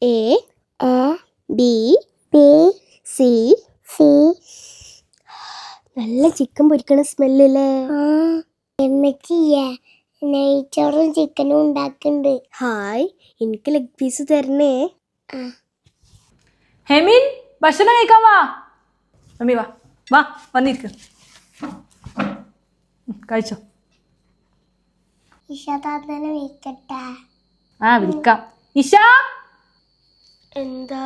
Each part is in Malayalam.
A B C. നല്ല ചിക്കൻ പൊരിക്കണ സ്മെല്ലേ. നെയ്ച്ചോറും ചിക്കനും ഉണ്ടാക്കുന്നുണ്ട്. ഹായ്, എനിക്ക് ലെഗ് പീസ് തരണേ. ഹെമിൻ, ഭക്ഷണം കഴിക്കാൻ വാ. മമ്മി വാ വാ, വന്നിരിക്ക, കഴിച്ചോ. ഇഷാത്താത്തനെ വിളിക്കട്ടെ? ആ, വിളിക്കാം. ഇഷ, എന്താ?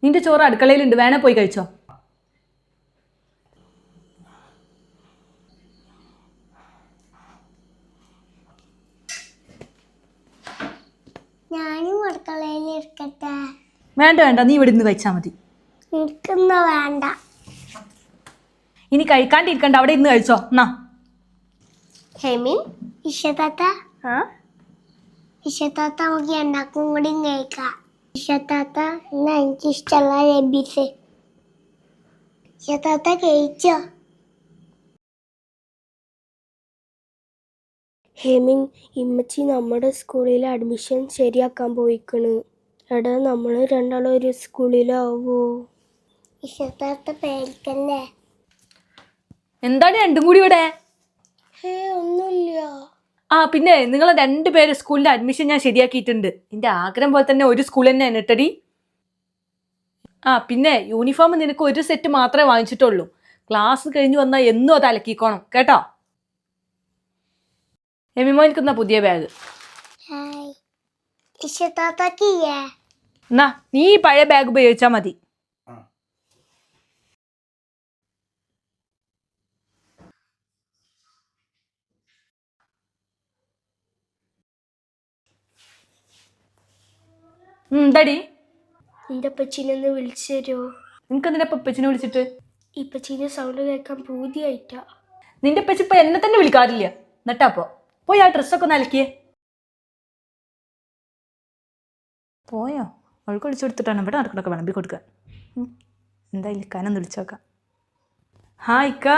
നിന്റെ ചോറ് അടുക്കളയിലുണ്ട്, വേണേ പോയി കഴിച്ചോ. ഞാനും അടുക്കളയിൽ ഇരിക്കട്ടെ? വേണ്ട വേണ്ട, നീ ഇവിടെ നിന്ന് കഴിച്ചാൽ മതി. എനിക്കൊന്നും വേണ്ട. ഇനി കഴിക്കാണ്ടിരിക്കണ്ട, അവിടെ ഇന്ന് കഴിച്ചോ. എന്നാ ഹെമിൻ, ഇഷത്താത്ത നമുക്ക് ഉണ്ടാക്കും കൂടി കഴിക്കാം. ഇഷത്താത്ത, എന്നാ എനിക്കിഷ്ടമുള്ള ലബീസ്. ഇഷത്താത്ത കഴിച്ചോ? ഹെമിൻ, ഇമ്മച്ചി നമ്മുടെ സ്കൂളിൽ അഡ്മിഷൻ ശരിയാക്കാൻ പോയിക്കണ്. എടാ, നമ്മൾ രണ്ടാളും ഒരു സ്കൂളിലാവോ? ഇഷത്താത്ത പേടിക്കല്ലേ? എന്താണ് രണ്ടും കൂടി ഇവിടെ? ഒന്നുമില്ല. ആ, പിന്നെ നിങ്ങൾ രണ്ടുപേരും സ്കൂളിന്റെ അഡ്മിഷൻ ഞാൻ ശരിയാക്കിയിട്ടുണ്ട്. നിന്റെ ആഗ്രഹം പോലെ തന്നെ ഒരു സ്കൂൾ തന്നെ എന്നിട്ടടി. ആ, പിന്നെ യൂണിഫോം നിനക്ക് ഒരു സെറ്റ് മാത്രമേ വാങ്ങിച്ചിട്ടുള്ളൂ. ക്ലാസ് കഴിഞ്ഞ് വന്നാൽ എന്നും അത് അലക്കിക്കോണം കേട്ടോ. എമിമോനിക്കുന്ന പുതിയ ബാഗ്. എന്നാ നീ പഴയ ബാഗ് ഉപയോഗിച്ചാൽ മതി. എന്താടി? നിന്റെ പച്ചീനൊന്ന് വിളിച്ചു തരുമോ? നിനക്കെന്തിനാ പപ്പച്ചിനെ വിളിച്ചിട്ട്? ഇപ്പച്ചീന്റെ സൗണ്ട് കേൾക്കാൻ പൂതിയായിട്ടാ. നിന്റെ പച്ച ഇപ്പൊ എന്നെ തന്നെ വിളിക്കാറില്ല. എന്നിട്ടാപ്പോ പോയി ആ ഡ്രസ്സൊക്കെ ഒന്ന് അലക്കിയേ. പോയോ? അവൾക്ക് വിളിച്ചു കൊടുത്തിട്ടാണ് ഇവിടെ നടക്കണൊക്കെ വിളമ്പി കൊടുക്കുക. എന്തായാലും ഇക്കാനൊന്ന് വിളിച്ചു നോക്കാം. ഹായ് ഇക്ക.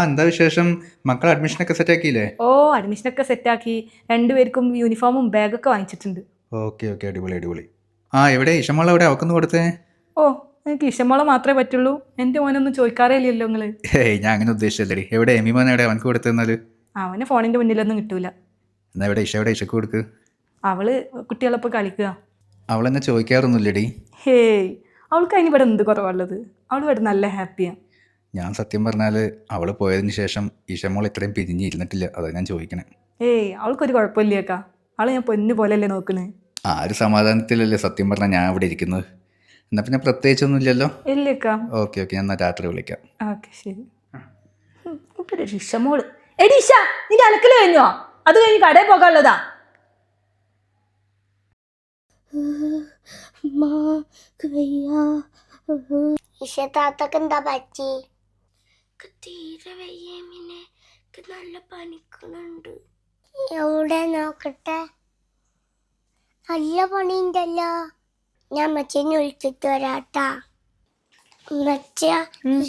എന്താ വിശേഷം? മക്കൾ അഡ്മിഷനൊക്കെ സെറ്റ് ആക്കിയില്ലേ? ഓ, അഡ്മിഷനൊക്കെ സെറ്റാക്കി. രണ്ടുപേർക്കും യൂണിഫോമും ബാഗൊക്കെ വാങ്ങിച്ചിട്ടുണ്ട്. ഓക്കെ, അടിപൊളി അടിപൊളി. എവിടെ ഇഷമോളെ എവിടെ അവക്കൊന്ന് കൊടുത്തേ? ഓ, എനിക്ക് ഇഷമോളെ മാത്രമേ പറ്റുള്ളൂ. എൻ്റെ മോനൊന്നും ചോദിക്കാറേ ഇല്ലല്ലോ നിങ്ങള്. ഞാൻ അങ്ങനെ ഉദ്ദേശിച്ചല്ലേ. എവിടെ എമിമോൻ എവിടെ അവനക്ക് കൊടുത്തെന്നാല്? അവന് ഫോണിന്റെ മുന്നിലൊന്നും കിട്ടൂല. എന്നാ എവിടെ ഇഷക്ക് കൊടുക്ക്. അവള് കുട്ടികളൊപ്പം കളിക്കുക. അവളെന്നെ ചോദിക്കാറൊന്നുമില്ലടി. ഹേയ്, അവൾക്ക് അതിന് ഇവിടെ എന്ത് കുറവുള്ളത്? അവൾ ഇവിടെ നല്ല ഹാപ്പിയാണ്. ഞാൻ സത്യം പറഞ്ഞാൽ അവൾ പോയതിന് ശേഷം ഇഷമോൾ ഇത്രയും പിരിഞ്ഞിരുന്നിട്ടില്ല. അതാണ് ഞാൻ ചോദിക്കണേ. ഏയ്, അവൾക്കൊരു കുഴപ്പമില്ലേക്കാ. അവളെ ഞാൻ പൊന്നു പോലെയല്ലേ നോക്കണേ. ആ ഒരു സമാധാനത്തിലല്ലേ സത്യം പറഞ്ഞാൽ ഞാൻ ഇവിടെ ഇരിക്കുന്നത്. എന്നാൽ പിന്നെ പ്രത്യേകിച്ചൊന്നും ഇല്ലല്ലോ. ഇല്ലേക്കാ. ഓക്കെ, ഞാൻ എന്നാൽ രാത്രി വിളിക്കാം. ഓക്കെ, ശരി. ഇഷമോള്, എടി ഇഷ, നിന്റെ അലക്കല് കഴിഞ്ഞോ? അത് കഴിഞ്ഞ് കടയിൽ പോകാനുള്ളതാ. ഇഷത്താത്തക്ക് എന്താ പറ്റി? തീരെ വയ്യേമിനെ, നല്ല പനിക്കുന്നുണ്ട്. എവിടെ നോക്കട്ടെ? നല്ല പണിയുണ്ടല്ലോ. ഞാൻ മച്ചേനെ വിളിച്ചിട്ട് വരാട്ടാ.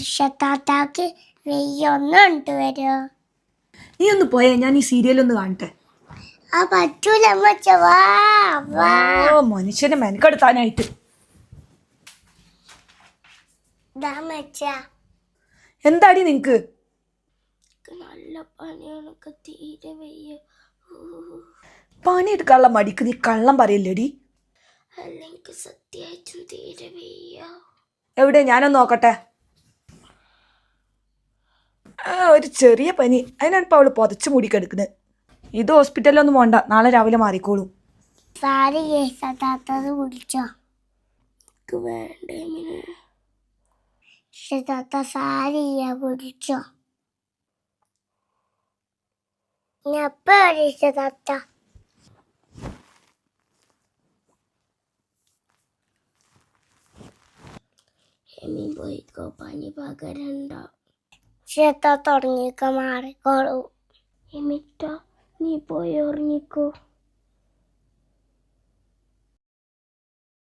ഇഷത്താത്താക്ക് വെയ്യൊന്നും കണ്ടു വരുമോ? നീ ഒന്ന് പോയേ, ഞാൻ ഈ സീരിയലൊന്ന് കാണട്ടെ. പറ്റൂല മച്ച. ഓ, മനുഷ്യനെ മെനക്കെടുത്താനായിട്ട്. എന്താടി നിനക്ക്? നല്ല പണിയാണ്, തീരെ വയ്യ. പണിയെടുക്കാനുള്ള മടിക്ക് നീ കള്ളം പറയില്ലേടി. അല്ലെങ്കിൽ സത്യമായിട്ടും തീരെ വയ്യ. എവിടെ, ഞാനൊന്ന് നോക്കട്ടെ. ഒരു ചെറിയ പനി, അതിനാണിപ്പോൾ അവള് പുതച്ചു മൂടിക്കെടുക്കുന്നത്. ഇത് ഹോസ്പിറ്റലിലൊന്നും പോണ്ട, നാളെ രാവിലെ മാറിക്കോളും. സാരി ഇഷത്താത്തത് വിളിച്ചോ? വേണ്ടേ ഇഷത്താത്ത സാരിയ വിളിച്ചോ? എപ്പോ ഇഷത്താത്ത? പോയിക്കോ, പനി പകരണ്ട. ഇഷത്താത്ത ഉറങ്ങിക്കോ, മാറിക്കോളൂ. എമിറ്റ, നീ പോയി ഉറങ്ങിക്കോ.